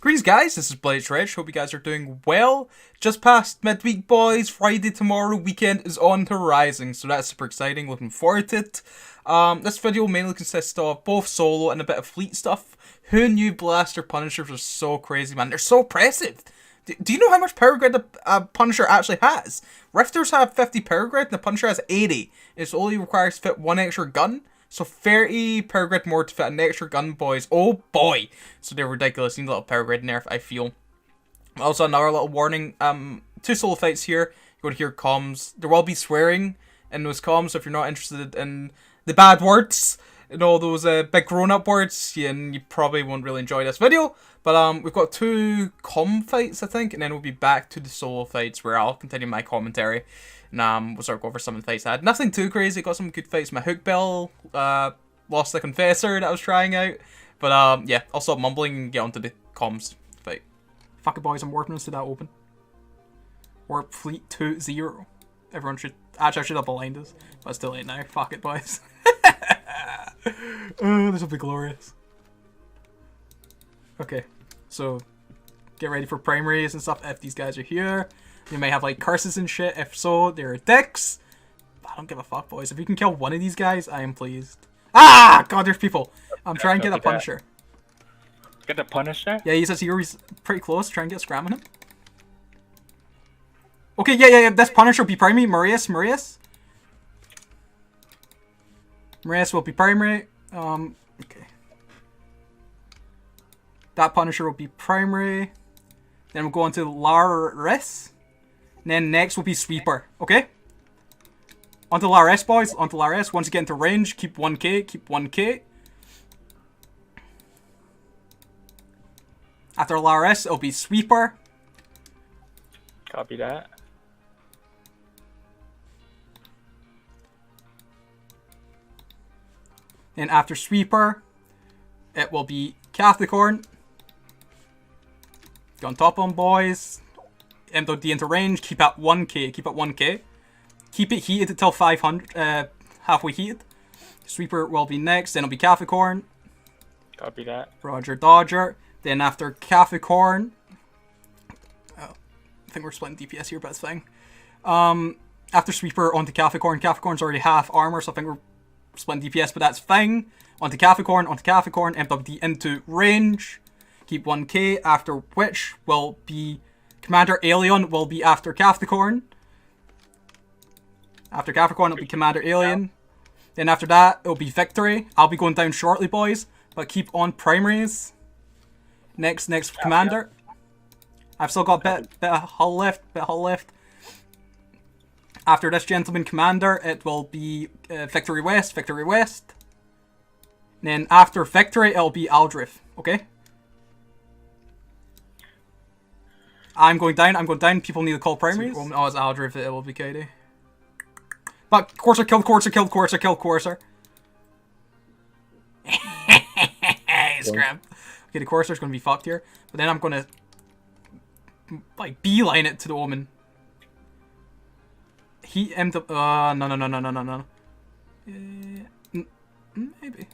Greetings guys, this is Rich. Hope you guys are doing well. Just past midweek boys, Friday tomorrow, weekend is on the horizon, so that's super exciting, looking forward to it. This video mainly consists of both solo and a bit of fleet stuff. Who knew Blaster Punishers are so crazy, man? They're so oppressive. Do you know how much power grid the Punisher actually has? Rifters have 50 power grid and the Punisher has 80. It only requires to fit one extra gun. So 30 power grid more to fit an extra gun, boys. Oh boy! So they're ridiculous. Need a little power grid nerf, I feel. Also, another little warning. 2 solo fights here. You're going to hear comms. There will be swearing in those comms, so if you're not interested in the bad words and all those big grown-up words, you probably won't really enjoy this video. But we've got 2 comm fights, I think, and then we'll be back to the solo fights where I'll continue my commentary. And we'll start going over some of the fights I had. Nothing too crazy, got some good fights. My hook bell, lost the confessor that I was trying out. But yeah, I'll stop mumbling and get onto the comms fight. Fuck it boys, I'm warping us to that open. Warp fleet 2-0. Everyone should, actually I should have aligned us, but it's too late now. Fuck it boys. Oh, this will be glorious. Okay, so get ready for primaries and stuff if these guys are here. They may have like curses and shit. If so, they're dicks. I don't give a fuck, boys. If you can kill one of these guys, I am pleased. Ah! God, there's people. I'm trying to get a Punisher. Get the Punisher? Yeah, he says he's pretty close. Try and get scramming him. Okay, yeah. This Punisher will be primary. Marius will be primary. Okay. That Punisher will be primary. Then we'll go on to Laris. And then next will be Sweeper. Okay? Onto Laris, boys. Onto Laris. Once you get into range, keep 1k. Keep 1k. After Laris, it'll be Sweeper. Copy that. And after Sweeper, it will be Capricorn. Get on top of them, boys. MWD into range. Keep at 1k. Keep at 1k. Keep it heated until 500. Halfway heated. Sweeper will be next. Then it'll be Capricorn. Copy that. Roger, Dodger. Then after Capricorn. Oh, I think we're splitting DPS here, but it's fine. After Sweeper, onto Capricorn. Capricorn's already half armor, so I think we're splitting DPS, but that's fine. Onto Capricorn. MWD into range. Keep 1k, after which will be Commander Alien will be after Capricorn. After Capricorn, it'll be Commander Alien. Then after that, it'll be Victory. I'll be going down shortly, boys, but keep on primaries. Next Commander. I've still got bit of hull left. After this gentleman Commander, it will be Victory West. Then after Victory, it'll be Aldrich. Okay? I'm going down. People need to call primaries. Oh, it's Aldrich. It will be KD. But Courser killed Courser. Scram. Okay, the Courser's going to be fucked here. But then I'm going to like beeline it to the Omen. He ended up. No. Maybe.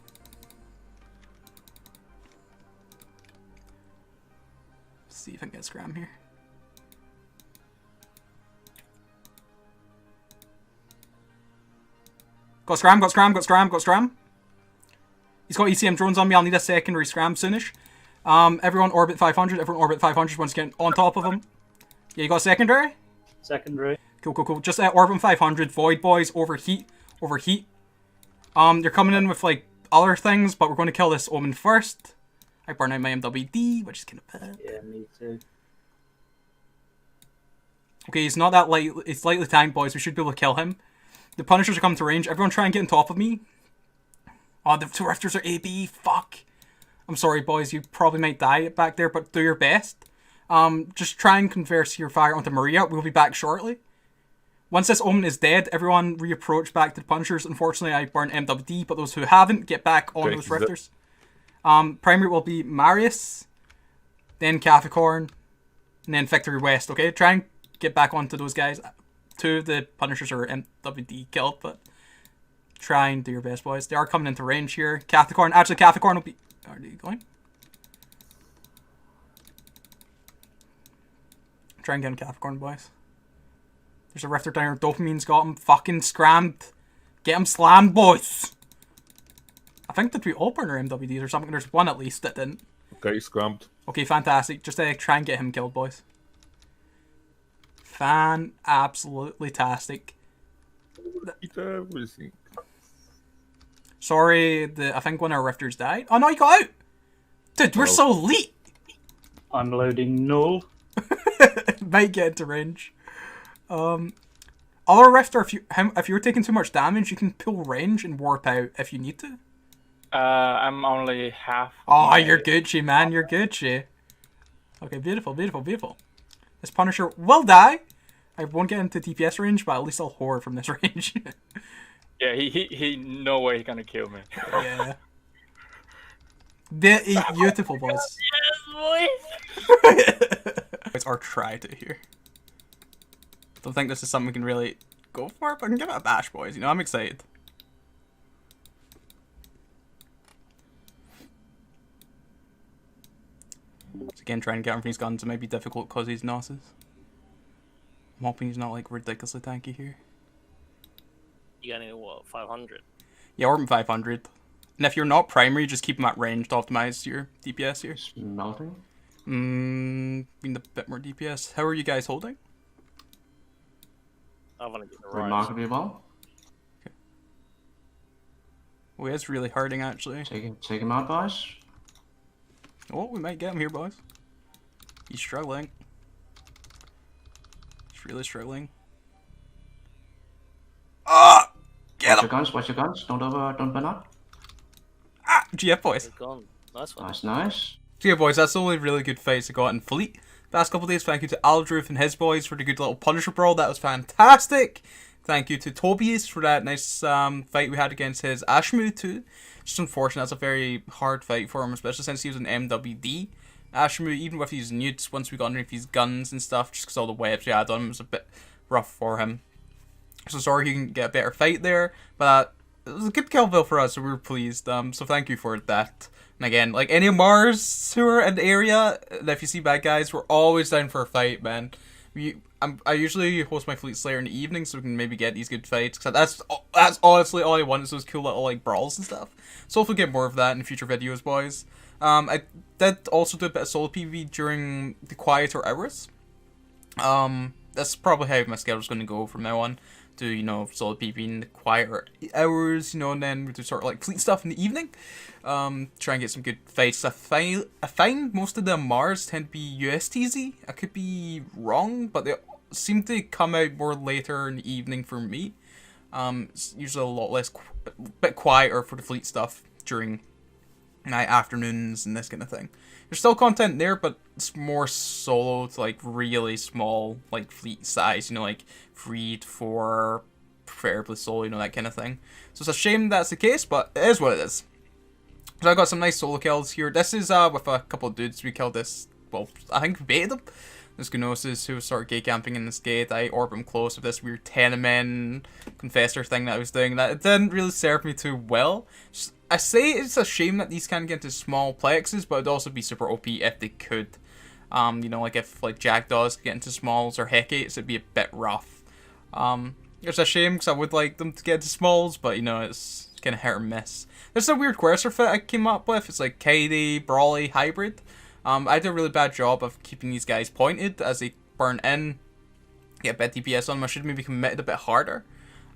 See if I can get Scram here. Got Scram. He's got ECM drones on me. I'll need a secondary Scram soonish. Everyone orbit 500. Once again on top of him. Yeah, you got a secondary? Secondary. Cool. Just orbit 500. Void boys. Overheat. They're coming in with like other things, but we're going to kill this Omen first. I burn out my MWD, which is kind of bad. Yeah, me too. Okay, he's not that light. It's lightly tanked, boys. We should be able to kill him. The Punishers are coming to range. Everyone try and get on top of me. Oh, the 2 Rifters are AB. Fuck. I'm sorry, boys. You probably might die back there, but do your best. Just try and converse your fire onto Maria. We'll be back shortly. Once this Omen is dead, everyone reapproach back to the Punishers. Unfortunately, I burned MWD, but those who haven't, get back on those Rifters. Primary will be Marius, then Capricorn, and then Victory West, okay? Try and get back onto those guys. 2 of the Punishers are MWD killed, but try and do your best, boys. They are coming into range here. Capricorn will be... Are they going? Try and get him Capricorn, boys. There's a Rifter down here. Dopamine's got him fucking scrammed. Get him slammed, boys. I think that we all burn our MWDs or something. There's one at least that didn't. Okay, scrammed. Okay, fantastic. Just try and get him killed, boys. Fan-absolutely-tastic. Eat everything. Sorry, I think one of our Rifters died. Oh no, he got out! Dude, we're so elite! Unloading null. Might get into range. Other Rifter, if you're taking too much damage, you can pull range and warp out if you need to. I'm only half. Oh, you're Gucci, man. You're Gucci. Okay, beautiful, beautiful, beautiful. This Punisher will die. I won't get into DPS range, but at least I'll whore from this range. Yeah, he no way he's gonna kill me. Yeah. Beautiful, boys. Yes, boys. It's our try to here. Don't think this is something we can really go for, but I can give it a bash, boys. You know, I'm excited. So again, trying to get him from his guns, it might be difficult because he's Gnosis. I'm hoping he's not like ridiculously tanky here. You got any, what, 500? Yeah, orbit 500. And if you're not primary, just keep him at range to optimize your DPS here. Melting. Need a bit more DPS. How are you guys holding? I want to get the rise. Remarkably well. Oh, it's really hurting actually. Take him out, boys. Oh, we might get him here, boys. He's struggling. He's really struggling. Ah! Get Watch him! your guns, watch your guns. Don't burn out. Ah! GF, boys. They're gone. Nice one. Nice, nice. So yeah, boys, that's the only really good fights I got in Fleet. Past couple of days, thank you to Aldruth and his boys for the good little Punisher brawl. That was fantastic. Thank you to Tobias for that nice fight we had against his Ashmu too. Just unfortunate, that's a very hard fight for him, especially since he was an MWD. Ashmu, even with his newts, once we got underneath his guns and stuff, just because all the webs we had on him, it was a bit rough for him. So sorry he can get a better fight there, but it was a good kill bill for us, so we were pleased. So thank you for that. And again, like any of Mars who are in the area, and if you see bad guys, we're always down for a fight, man. I usually host my Fleet Slayer in the evening, so we can maybe get these good fights. Cause that's honestly all I want is those cool little like brawls and stuff. So hopefully get more of that in future videos, boys. I did also do a bit of solo PvP during the quieter hours. That's probably how my schedule's going to go from now on. Do, you know, solo PvP in the quieter hours, you know, and then we do sort of like Fleet stuff in the evening. Try and get some good fights. I find most of the Mars tend to be USTZ. I could be wrong, but they seem to come out more later in the evening for me. It's usually a lot less, a bit quieter for the Fleet stuff during night afternoons and this kind of thing. There's still content there, but it's more solo to like really small like Fleet size, you know, like 3 to 4, preferably solo, you know, that kind of thing. So it's a shame that's the case, but it is what it is. So I got some nice solo kills here. This is with a couple of dudes. We killed this, well, I think we baited them. This Gnosis who started gate camping in this gate. I orbited him close with this weird 10-men confessor thing that I was doing. That it didn't really serve me too well. I say it's a shame that these can't get into small plexes, but it'd also be super OP if they could. You know, like if like Jackdaws get into smalls or Hecates, it'd be a bit rough. It's a shame because I would like them to get into smalls, but you know, it's kind of hit or miss. There's a weird Quester fit I came up with. It's like Kaidi, Brawly, hybrid. I did a really bad job of keeping these guys pointed as they burn in, get a bit DPS on them. I should maybe committed a bit harder.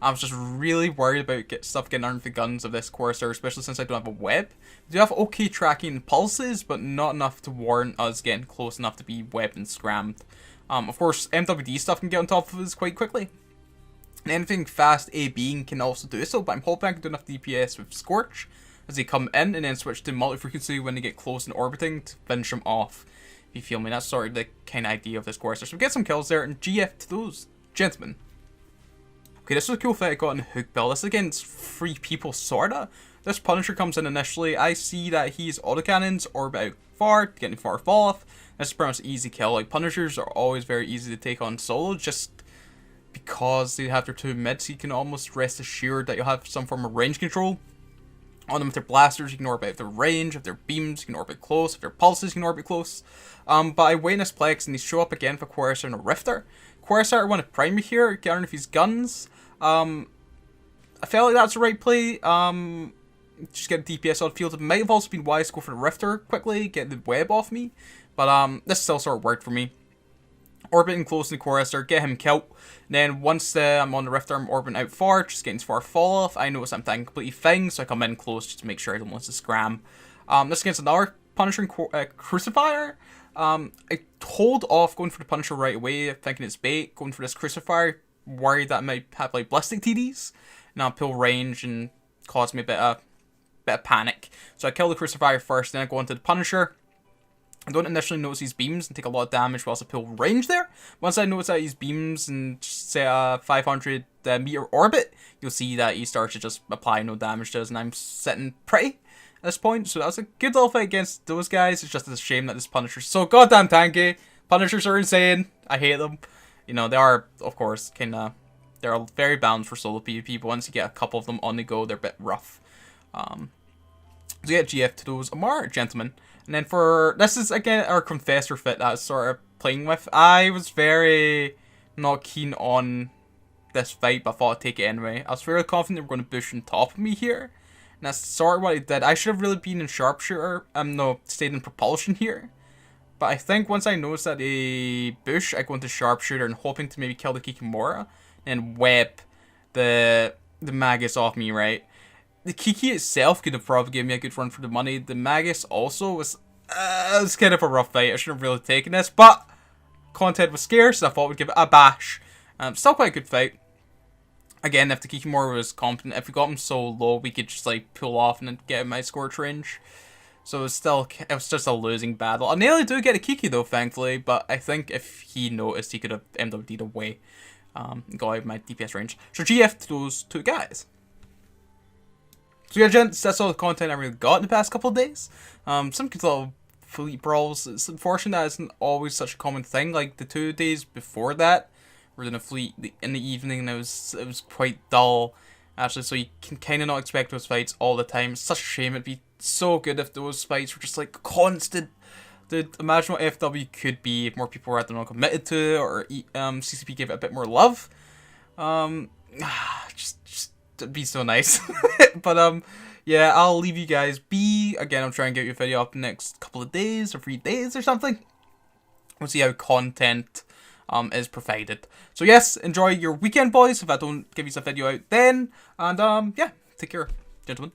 I was just really worried about stuff getting under the guns of this Quester, especially since I don't have a web. We do have okay tracking pulses, but not enough to warrant us getting close enough to be webbed and scrammed. Of course, MWD stuff can get on top of us quite quickly. And anything fast A-being can also do so, but I'm hoping I can do enough DPS with Scorch as they come in and then switch to multi-frequency when they get close and orbiting to finish them off. If you feel me, that's sort of the kind of idea of this Quester. So we get some kills there and GF to those gentlemen. Okay, this is a cool fight I got in Hook Bill. This is against 3 people, sorta. This Punisher comes in initially. I see that he's autocannons orbit out far, getting far fall off. This is pretty much an easy kill. Like, Punishers are always very easy to take on solo, just because they have their 2 mids. You can almost rest assured that you'll have some form of range control On them with their blasters, you can orbit if they're range, if they're beams, you can orbit close, if they're pulses, you can orbit close. But I wait in this Plex and these show up again for Quasar and a Rifter. Quasar I want to prime me here, get underneath his guns. I felt like that's the right play. Just get a DPS on field. It might have also been wise to go for the Rifter quickly, get the web off me. But this still sort of worked for me. Orbiting close in the Quasar, get him killed. Then once I'm on the Rifter, I'm orbiting out far, just getting far fall off. I notice I'm taking completely fine, so I come in close just to make sure I don't lose the scram. This against another Punisher and Crucifier. I hold off going for the Punisher right away, thinking it's bait. Going for this Crucifier, worried that I might have like ballistic TDs. Now pull range and cause me a bit of panic. So I kill the Crucifier first, then I go into the Punisher. I don't initially notice these beams and take a lot of damage whilst I pull range there. Once I notice that these beams and say a 500 meter orbit, you'll see that he starts to just apply no damage to us, and I'm sitting pretty at this point. So that was a good little fight against those guys. It's just a shame that this Punisher's so goddamn tanky. Punishers are insane. I hate them. You know, they are, of course, they're very balanced for solo PvP, but once you get a couple of them on the go, they're a bit rough. So yeah, GF to those Amar gentlemen. And then for, this is again our Confessor fit that I was sort of playing with. I was very not keen on this fight, but I thought I'd take it anyway. I was very confident they were going to bush on top of me here. And that's sort of what I did. I should have really been in Sharpshooter, no, stayed in Propulsion here. But I think once I noticed that they bush, I go into Sharpshooter and hoping to maybe kill the Kikimora and web the Magus off me, right? The Kiki itself could have probably given me a good run for the money. The Magus also was kind of a rough fight. I shouldn't have really taken this, but content was scarce, so I thought we'd give it a bash. Still quite a good fight. Again, if the Kikimora was competent, if we got him so low, we could just like pull off and then get him my scorch range. So it was just a losing battle. I nearly do get a Kiki though, thankfully, but I think if he noticed, he could have MWD'd away. Got out of my DPS range. So GF to those two guys. So yeah, gents, that's all the content I really got in the past couple of days. Some good little fleet brawls. It's unfortunate that isn't always such a common thing. Like the 2 days before that, we were in a fleet in the evening, and it was quite dull. Actually, so you can kind of not expect those fights all the time. It's such a shame. It'd be so good if those fights were just like constant. Dude, imagine what FW could be if more people were, I don't know, committed to it, or CCP gave it a bit more love. Just it'd be so nice. But yeah, I'll leave you guys be. Again, I'll try and get your video up the next couple of days or 3 days or something. We'll see how content is provided. So yes, enjoy your weekend, boys, if I don't give you a video out then. And yeah, take care, gentlemen.